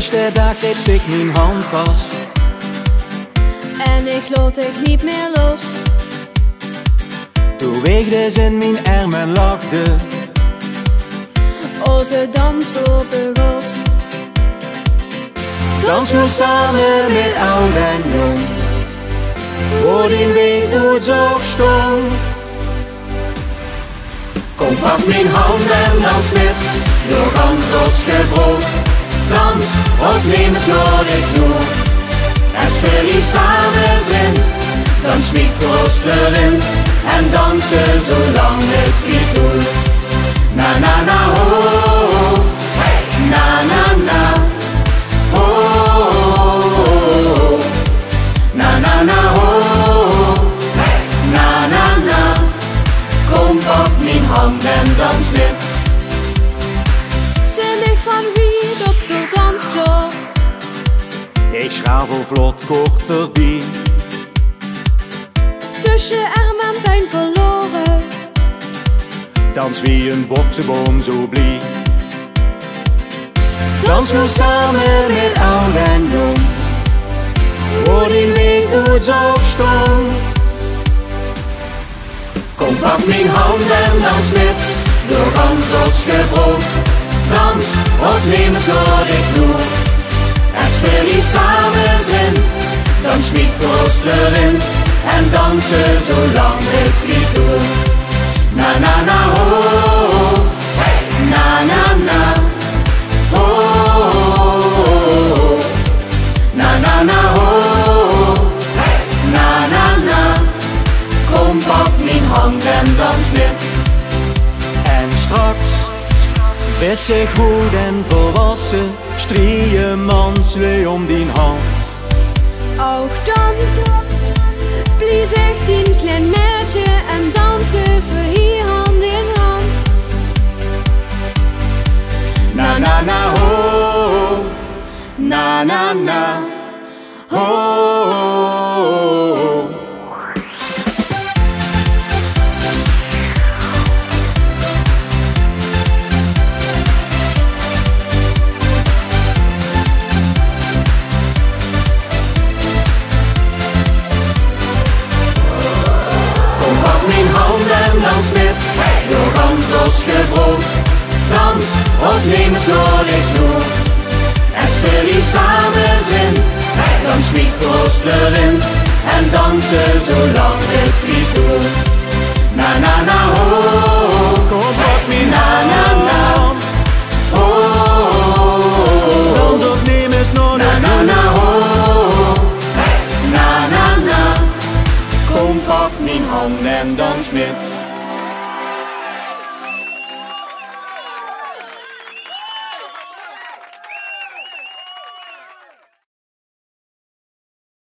eerste dag greep stik mijn hand vast. En ik lood ik niet meer los. Toen weegde ze in mijn arm en lachte. Onze dansvloer begon. Dans we samen met oud en jong. Voor die weet hoe het zo stond. Kom, pak mijn hand en dans met door Antos gebrood. Dans, of neem het nodig nood. En speel die samen zin. Dan schmiet Frost erin. En dansen zolang het vlies doet. Na na na ho, hey. Na na na ho, na na na ho, hey. Na na na. Kom, pak mijn hand en dans met. Zinnig van wie op de dansvloer. Ik schavel vlot korter bij. Tussen arm en pijn verloren. Dans wie een boksenboom zo blij. Dans we samen met oud en jong. Voor die weet hoe het zo stond. Kom, pak mijn hand en dans met door Antos gebrood. Dans, of neem het nodig nood. En speel die samen zin. Dan schmiet Frost erin. En dansen zolang het vlies doet. Na na na ho, hey. Na na na ho, na na na ho, hey. Na na na. Kom, pak mijn hand en dans met. En straks, best ik goed en volwassen, strieën manslui om die hand. Ook dan blief ik die klein meisje en dansen voor hier hand in hand. Na na na ho, na na na ho. Mijn hand en dans met door Antos gebrood. Dans, of neem het nodig nood. En speel die samen zin. Dan schmiet Frost erin. En dansen zolang het vlies doet. Na na na ho, kom, pak mijn hand en dans. Ho, dans of neem het nodig nood. Na na na ho, na na na. Kom, pak mijn hand en dans met.